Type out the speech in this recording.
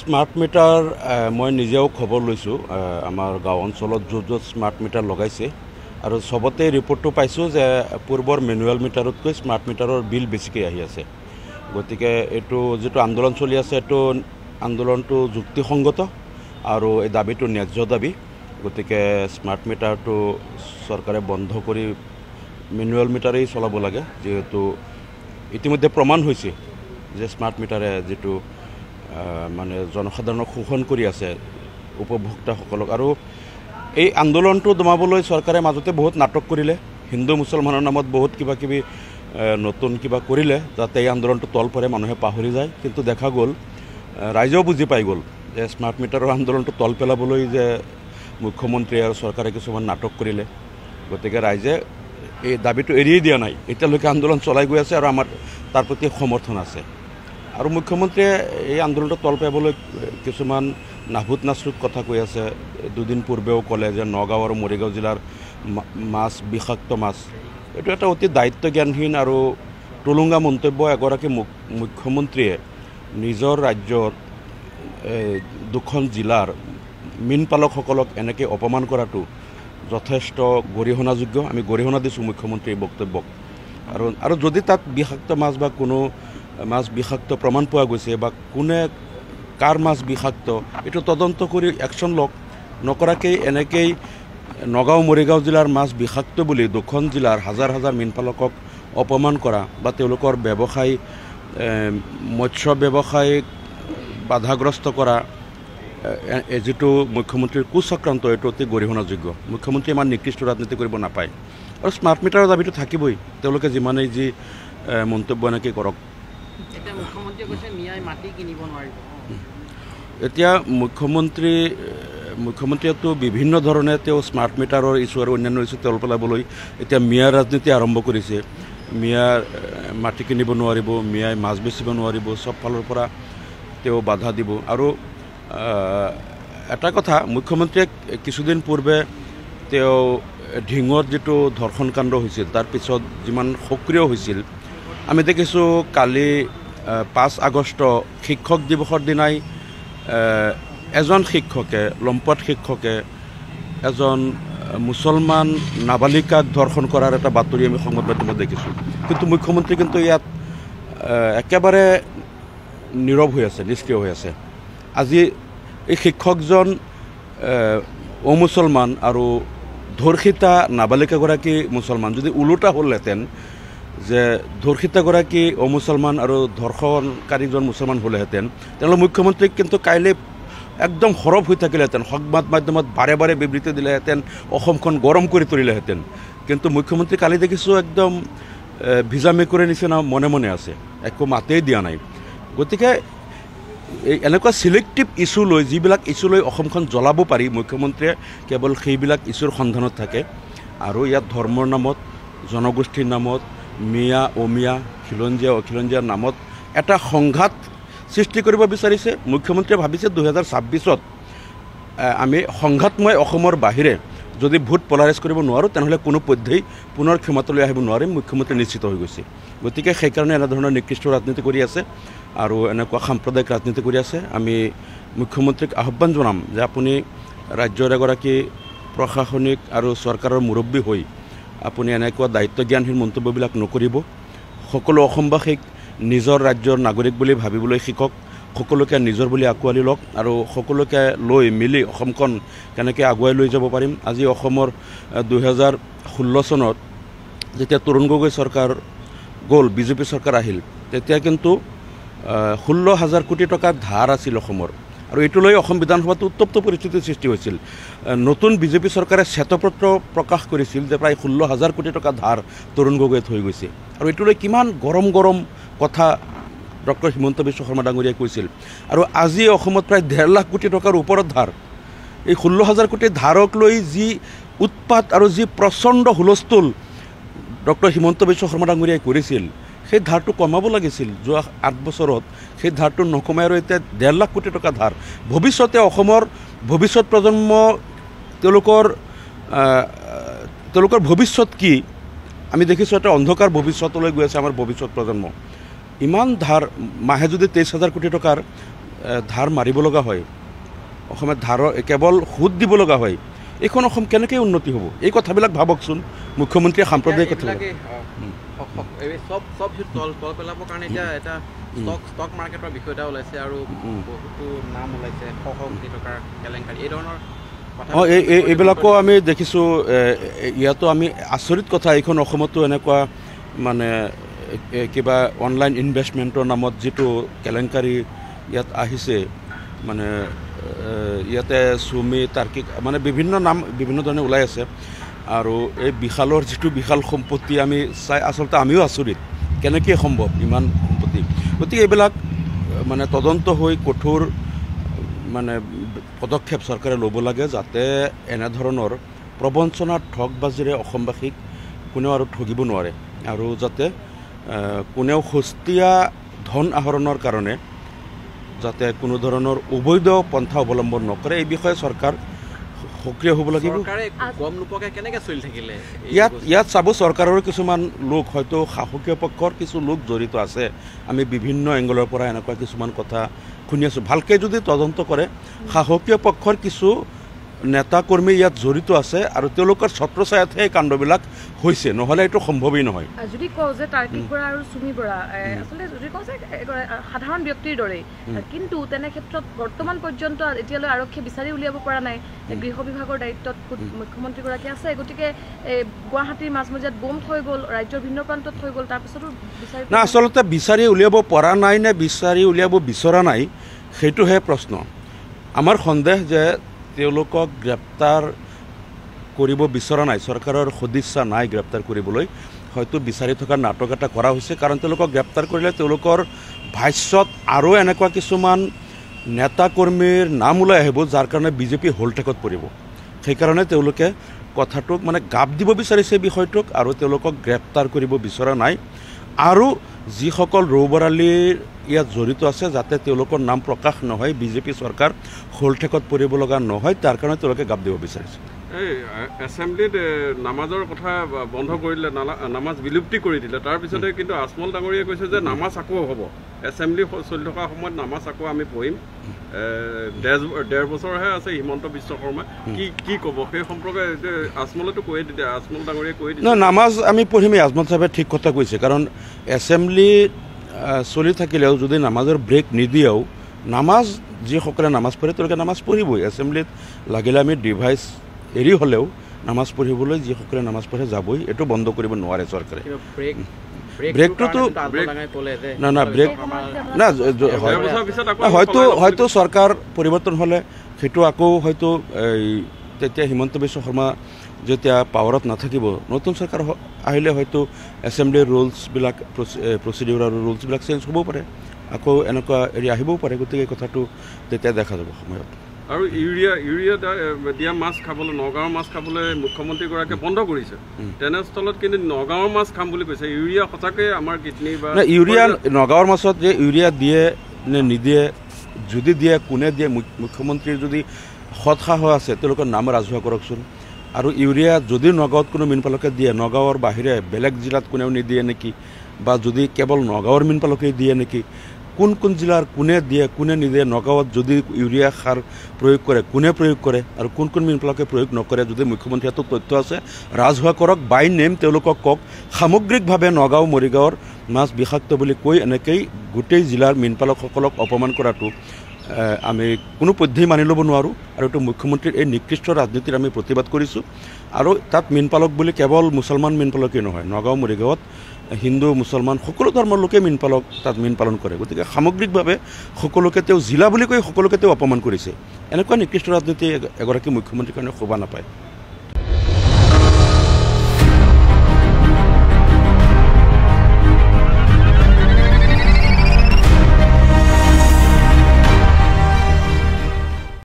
Smart meter মই নিজেও খবৰ লৈছোঁ আমাৰ গাঁও অঞ্চলত য'ত স্মাৰ্ট মিটাৰ লগাইছে আৰু সবতে ৰিপৰ্টটো পাইছোঁ যে পূৰ্বৰ মেনুৱেল মিটাৰতকৈ স্মাৰ্ট মিটাৰৰ বিল বেছিকৈ আহি আছে। গতিকে এইটো যিটো আন্দোলন চলি আছে এইটো আন্দোলনটো যুক্তিসংগত আৰু এই দাবীটো ন্যায্য দাবী। গতিকে স্মাৰ্ট মিটাৰটো চৰকাৰে বন্ধ কৰি মেনুৱেল মিটাৰেই চলাব লাগে, যিহেতু ইতিমধ্যে প্ৰমাণ হৈছে যে স্মাৰ্ট মিটাৰে যিটো মানে জনসাধাৰণক শোষণ কৰি আছে উপভোক্তাসকলক। আৰু এই আন্দোলনটো দমাবলৈ চৰকাৰে মাজতে বহুত নাটক কৰিলে, হিন্দু মুছলমানৰ নামত বহুত কিবা কিবি নতুন কিবা কৰিলে যাতে এই আন্দোলনটো তল পৰে, মানুহে পাহৰি যায়। কিন্তু দেখা গ'ল, ৰাইজেও বুজি পাই গ'ল যে স্মাৰ্ট মিটাৰৰ আন্দোলনটো তল পেলাবলৈ যে মুখ্যমন্ত্ৰী আৰু চৰকাৰে কিছুমান নাটক কৰিলে। গতিকে ৰাইজে এই দাবীটো এৰিয়ে দিয়া নাই, এতিয়ালৈকে আন্দোলন চলাই গৈ আছে আৰু আমাৰ তাৰ প্ৰতি সমৰ্থন আছে। আৰু মুখ্যমন্ত্ৰীয়ে এই আন্দোলনটো তল পেলাবলৈ কিছুমান নাভূত নাচুক কথা কৈ আছে। দুদিন পূৰ্বেও ক'লে যে নগাঁও আৰু মৰিগাঁও জিলাৰ মাছ বিষাক্ত মাছ। এইটো এটা অতি দায়িত্ব জ্ঞানহীন আৰু টুলুঙা মন্তব্য। এগৰাকী মুখ্যমন্ত্ৰীয়ে নিজৰ ৰাজ্যৰ দুখন জিলাৰ মীন পালকসকলক এনেকৈ অপমান কৰাটো যথেষ্ট গৰিহণাযোগ্য। আমি গৰিহণা দিছোঁ মুখ্যমন্ত্ৰীৰ বক্তব্যক। আৰু যদি তাত বিষাক্ত মাছ বা কোনো মাছ বিষাক্ত প্ৰমাণ পোৱা গৈছে বা কোনে কাৰ মাছ বিষাক্ত, এইটো তদন্ত কৰি একশ্যন লওক। নকৰাকৈ এনেকেই নগাঁও মৰিগাঁও জিলাৰ মাছ বিষাক্ত বুলি দুখন জিলাৰ হাজাৰ হাজাৰ মীনপালকক অপমান কৰা বা তেওঁলোকৰ ব্যৱসায় মৎস্য ব্যৱসায়িক বাধাগ্ৰস্ত কৰা যিটো মুখ্যমন্ত্ৰীৰ কুচক্ৰান্ত, এইটো অতি গৰিহণাযোগ্য। মুখ্যমন্ত্ৰীয়ে ইমান নিকৃষ্ট ৰাজনীতি কৰিব নাপায়। আৰু স্মাৰ্ট মিটাৰৰ দাবীটো থাকিবই, তেওঁলোকে যিমানেই যি মন্তব্য এনেকৈ কৰক। এতিয়া মুখ্যমন্ত্ৰীয়েতো বিভিন্ন ধৰণে তেওঁ স্মাৰ্ট মিটাৰৰ ইছ্যু আৰু অন্যান্য ইছ্যু তল পেলাবলৈ এতিয়া মিয়াৰ ৰাজনীতি আৰম্ভ কৰিছে। মিয়াৰ মাটি কিনিব নোৱাৰিব, মিয়াই মাছ বেচিব নোৱাৰিব, চব ফালৰ পৰা তেওঁ বাধা দিব। আৰু এটা কথা, মুখ্যমন্ত্ৰীয়ে কিছুদিন পূৰ্বে তেওঁ ঢিঙৰ যিটো ধৰ্ষণ কাণ্ড হৈছিল তাৰ পিছত যিমান সক্ৰিয় হৈছিল, আমি দেখিছোঁ কালি 5 আগষ্ট শিক্ষক দিৱসৰ দিনাই এজন শিক্ষকে, লম্পট শিক্ষকে এজন মুছলমান নাবালিকাক ধৰ্ষণ কৰাৰ এটা বাতৰি আমি সংবাদ মাধ্যমত দেখিছোঁ। কিন্তু মুখ্যমন্ত্ৰী কিন্তু ইয়াত একেবাৰে নীৰৱ হৈ আছে, নিষ্ক্ৰিয় হৈ আছে। আজি এই শিক্ষকজন অমুছলমান আৰু ধৰ্ষিতা নাবালিকাগৰাকী মুছলমান। যদি ওলোটা হ'লহেঁতেন যে ধৰ্ষিতাগৰাকী অমুছলমান আৰু ধৰ্ষণকাৰীজন মুছলমান হ'লেহেঁতেন, তেনেহ'লে মুখ্যমন্ত্ৰীক কিন্তু কাইলৈ একদম সৰব হৈ থাকিলেহেঁতেন, সংবাদ মাধ্যমত বাৰে বাৰে বিবৃতি দিলেহেঁতেন, অসমখন গৰম কৰি তুলিলেহেঁতেন। কিন্তু মুখ্যমন্ত্ৰী কালি দেখিছোঁ একদম ভিজা মেকুৰীৰ নিচিনা মনে মনে আছে, একো মাতেই দিয়া নাই। গতিকে এই এনেকুৱা চিলেক্টিভ ইছ্যু লৈ, যিবিলাক ইছ্যু লৈ অসমখন জ্বলাব পাৰি, মুখ্যমন্ত্ৰীয়ে কেৱল সেইবিলাক ইছ্যুৰ সন্ধানত থাকে। আৰু ইয়াত ধৰ্মৰ নামত, জনগোষ্ঠীৰ নামত, মিয়া অমিয়া, খিলঞ্জীয়া অখিলঞ্জীয়াৰ নামত এটা সংঘাত সৃষ্টি কৰিব বিচাৰিছে। মুখ্যমন্ত্ৰীয়ে ভাবিছে 2026ত আমি সংঘাতময় অসমৰ বাহিৰে যদি ভোট পলাৰাইজ কৰিব নোৱাৰোঁ, তেনেহ'লে কোনো পধ্যেই পুনৰ ক্ষমতালৈ আহিব নোৱাৰিম, মুখ্যমন্ত্ৰী নিশ্চিত হৈ গৈছে। গতিকে সেইকাৰণে এনেধৰণৰ নিকৃষ্ট ৰাজনীতি কৰি আছে আৰু এনেকুৱা সাম্প্ৰদায়িক ৰাজনীতি কৰি আছে। আমি মুখ্যমন্ত্ৰীক আহ্বান জনাম যে আপুনি ৰাজ্যৰ এগৰাকী প্ৰশাসনিক আৰু চৰকাৰৰ মুৰব্বী হৈ আপুনি এনেকুৱা দায়িত্ব জ্ঞানহীন মন্তব্যবিলাক নকৰিব। সকলো অসমবাসীক নিজৰ ৰাজ্যৰ নাগৰিক বুলি ভাবিবলৈ শিকক, সকলোকে নিজৰ বুলি আঁকোৱালি লওক আৰু সকলোকে লৈ মিলি অসমখন কেনেকৈ আগুৱাই লৈ যাব পাৰিম। আজি অসমৰ 2016 চনত যেতিয়া তৰুণ গগৈ চৰকাৰ গ'ল, বিজেপি চৰকাৰ আহিল, তেতিয়া কিন্তু 16,000 কোটি টকাৰ ধাৰ আছিল অসমৰ। আৰু এইটো লৈ অসম বিধানসভাত উত্তপ্ত পৰিস্থিতিৰ সৃষ্টি হৈছিল। নতুন বিজেপি চৰকাৰে শ্বেতপত্ৰ প্ৰকাশ কৰিছিল যে প্ৰায় 16,000 কোটি টকা ধাৰ তৰুণ গগৈয়ে থৈ গৈছে। আৰু এইটো লৈ কিমান গৰম গৰম কথা ডক্টৰ হিমন্ত বিশ্ব শৰ্মা ডাঙৰীয়াই কৈছিল। আৰু আজি অসমত প্ৰায় 1.5 লাখ কোটি টকাৰ ওপৰত ধাৰ। এই 16,000 কোটি ধাৰক লৈ যি উৎপাত আৰু যি প্ৰচণ্ড হুলস্থুল ডক্টৰ হিমন্ত বিশ্ব শৰ্মা ডাঙৰীয়াই কৰিছিল, সেই ধাৰটো কমাব লাগিছিল। যোৱা 8 বছৰত সেই ধাৰটো নকমাই আৰু এতিয়া 1.5 লাখ কোটি টকা ধাৰ। ভৱিষ্যতে অসমৰ ভৱিষ্যত প্ৰজন্ম, তেওঁলোকৰ ভৱিষ্যত কি, আমি দেখিছোঁ এটা অন্ধকাৰ ভৱিষ্যতলৈ গৈ আছে আমাৰ ভৱিষ্যত প্ৰজন্ম। ইমান ধাৰ, মাহে যদি 23,000 কোটি টকাৰ ধাৰ মাৰিব লগা হয়, অসমত ধাৰৰ কেৱল সুদ দিব লগা হয়, এইখন অসম কেনেকৈ উন্নতি হ'ব? এই কথাবিলাক ভাবকচোন মুখ্যমন্ত্ৰীয়ে সাম্প্ৰদায়িক কথা তল পেলাবৰ কাৰণে এতিয়া এটা ষ্টক মাৰ্কেটৰ বিষয় এটা ওলাইছে আৰু বহুতো নাম ওলাইছে শ কোটি টকাৰ কেলেংকাৰী এই ধৰণৰ এইবিলাকো আমি দেখিছোঁ। ইয়াতো আমি আচৰিত কথা, এইখন অসমতো এনেকুৱা মানে কিবা অনলাইন ইনভেষ্টমেণ্টৰ নামত যিটো কেলেংকাৰী ইয়াত আহিছে, মানে ইয়াতে চুমি তাৰ্কিক মানে বিভিন্ন নাম বিভিন্ন ধৰণে ওলাই আছে। আৰু এই বিশালৰ যিটো বিশাল সম্পত্তি আমি চাই আচলতে আমিও আচৰিত, কেনেকৈ সম্ভৱ ইমান সম্পত্তি। গতিকে এইবিলাক মানে তদন্ত হৈ কঠোৰ মানে পদক্ষেপ চৰকাৰে ল'ব লাগে, যাতে এনেধৰণৰ প্ৰবঞ্চনাৰ ঠগবাজিৰে অসমবাসীক কোনেও আৰু ঠগিব নোৱাৰে, আৰু যাতে কোনেও সস্তীয়া ধন আহৰণৰ কাৰণে যাতে কোনো ধৰণৰ অবৈধ পন্থা অৱলম্বন নকৰে, এই বিষয়ে চৰকাৰ সক্ৰিয় হ'ব লাগিব। ইয়াত চাব, চৰকাৰৰ কিছুমান লোক হয়তো শাসকীয় পক্ষৰ কিছু লোক জড়িত আছে। আমি বিভিন্ন এংগলৰ পৰা এনেকুৱা কিছুমান কথা শুনি আছোঁ। ভালকৈ যদি তদন্ত কৰে, শাসকীয় পক্ষৰ কিছু নেতা কৰ্মী ইয়াত জড়িত আছে আৰু তেওঁলোকৰ ছত্ৰছায়াতহে এই কাণ্ডবিলাক হৈছে, নহ'লে এইটো সম্ভৱেই নহয়। যদি কওঁ যে তাৰ্কিক বৰা আৰু চুমি বৰা আচলতে যদি কওঁ যে সাধাৰণ ব্যক্তিৰ দৰেই, কিন্তু তেনে ক্ষেত্ৰত বৰ্তমান পৰ্যন্ত এতিয়ালৈ আৰক্ষীয়ে বিচাৰি উলিয়াব পৰা নাই। গৃহ বিভাগৰ দায়িত্বত মুখ্যমন্ত্ৰীগৰাকী আছে, গতিকে গুৱাহাটীৰ মাজমজিয়াত বোম থৈ গ'ল, ৰাজ্যৰ ভিন্ন প্ৰান্তত থৈ গ'ল, তাৰপিছতো বিচাৰি না আচলতে বিচাৰি উলিয়াব পৰা নাই নে বিচাৰি উলিয়াব বিচৰা নাই, সেইটোহে প্ৰশ্ন। আমাৰ সন্দেহ যে তেওঁলোকক গ্ৰেপ্তাৰ কৰিব বিচৰা নাই, চৰকাৰৰ সদিচ্ছা নাই গ্ৰেপ্তাৰ কৰিবলৈ, হয়তো বিচাৰি থকাৰ নাটক এটা কৰা হৈছে। কাৰণ তেওঁলোকক গ্ৰেপ্তাৰ কৰিলে তেওঁলোকৰ ভাষ্যত আৰু এনেকুৱা কিছুমান নেতা কৰ্মীৰ নাম ওলাই আহিব, যাৰ কাৰণে বিজেপি হোলটেকত পৰিব। সেইকাৰণে তেওঁলোকে কথাটোক মানে গাপ দিব বিচাৰিছে বিষয়টোক, আৰু তেওঁলোকক গ্ৰেপ্তাৰ কৰিব বিচৰা নাই। আৰু যিসকল ৰৌবৰালীৰ ইয়াত জড়িত আছে, যাতে তেওঁলোকৰ নাম প্ৰকাশ নহয়, বিজেপি চৰকাৰ হোলটেকত পৰিব লগা নহয়, তাৰ কাৰণে তেওঁলোকে গাপ দিব বিচাৰিছে। এই এছেম্বলিত নামাজৰ কথা বন্ধ কৰি দিলে, নামাজ বিলুপ্তি কৰি দিলে, তাৰপিছতে কিন্তু আজমল ডাঙৰীয়াই কৈছে যে নামাজ আকৌ হ'ব, এছেম্বলি চলি থকা সময়ত নামাজ আকৌ আমি পঢ়িম। 1.5 বছৰহে আছে হিমন্ত বিশ্ব শৰ্মা, কি ক'ব সেই সম্পৰ্কে? আজমলেতো কৈয়ে দিলে, আজমল ডাঙৰীয়াই কৈয়ে দিলে নামাজ আমি পঢ়িমেই। আজমল চাহাবে ঠিক কথা কৈছে, কাৰণ এছেম্বলি চলি থাকিলেও যদি নামাজৰ ব্ৰেক নিদিয়েও, নামাজ যিসকলে নামাজ পঢ়ে তেওঁলোকে নামাজ পঢ়িবই। এছেম্বলিত লাগিলে আমি ডিভাইচ এৰি হ'লেও নামাজ পঢ়িবলৈ যিসকলে নামাজ পঢ়ে যাবই, এইটো বন্ধ কৰিব নোৱাৰে চৰকাৰে। ব্ৰেকটোতো না ব্ৰেক না, হয়তো চৰকাৰ পৰিৱৰ্তন হ'লে সেইটো আকৌ হয়তো তেতিয়া হিমন্ত বিশ্ব শৰ্মা যেতিয়া পাৱাৰত নাথাকিব, নতুন চৰকাৰ আহিলে হয়তো এছেম্বলিৰ ৰুলছবিলাক প্ৰচিডিউৰ আৰু ৰুলছবিলাক চেঞ্জ হ'বও পাৰে, আকৌ এনেকুৱা এৰি আহিবও পাৰে। গতিকে এই কথাটো তেতিয়া দেখা যাব সময়ত। আৰু ইউৰিয়া দিয়া মাছ খাবলৈ, নগাঁৱৰ মাছ খাবলৈ মুখ্যমন্ত্ৰীগৰাকীয়ে বন্ধ কৰিছে। তেনেস্থলত কিন্তু নগাঁৱৰ মাছ খাম বুলি কৈছে। ইউৰিয়া সঁচাকৈ আমাৰ কিডনী বা ইউৰিয়া নগাঁৱৰ মাছত যে ইউৰিয়া দিয়ে নে নিদিয়ে, যদি দিয়ে কোনে দিয়ে, মুখ্যমন্ত্ৰীৰ যদি সৎসাহস আছে তেওঁলোকৰ নাম ৰাজহুৱা কৰকচোন। আৰু ইউৰিয়া যদি নগাঁৱত কোনো মীনপালকে দিয়ে, নগাঁৱৰ বাহিৰে বেলেগ জিলাত কোনেও নিদিয়ে নেকি, বা যদি কেৱল নগাঁৱৰ মীনপালকেই দিয়ে নেকি, কোন জিলাৰ কোনে দিয়ে কোনে নিদিয়ে, নগাঁৱত যদি ইউৰিয়া সাৰ প্ৰয়োগ কৰে কোনে প্ৰয়োগ কৰে, আৰু কোন মীনপালকে প্ৰয়োগ নকৰে, যদি মুখ্যমন্ত্ৰীৰ হাতত তথ্য আছে ৰাজহুৱা কৰক, বাই নেম তেওঁলোকক কওক। সামগ্ৰিকভাৱে নগাঁও মৰিগাঁৱৰ মাছ বিষাক্ত বুলি কৈ এনেকেই গোটেই জিলাৰ মীনপালকসকলক অপমান কৰাটো আমি কোনো পধ্যেই মানি ল'ব নোৱাৰোঁ। আৰু এইটো মুখ্যমন্ত্ৰীৰ এই নিকৃষ্ট ৰাজনীতিৰ আমি প্ৰতিবাদ কৰিছোঁ। আৰু তাত মীনপালক বুলি কেৱল মুছলমান মীনপালকেই নহয়, নগাঁও মৰিগাঁৱত হিন্দু মুছলমান সকলো ধৰ্মৰ লোকে মীনপালক তাত মীন পালন কৰে। গতিকে সামগ্ৰিকভাৱে সকলোকে তেওঁ জিলা বুলি কৈ সকলোকে তেওঁ অপমান কৰিছে। এনেকুৱা নিকৃষ্ট ৰাজনীতি এগৰাকী মুখ্যমন্ত্ৰীৰ কাৰণে শোভা নাপায়।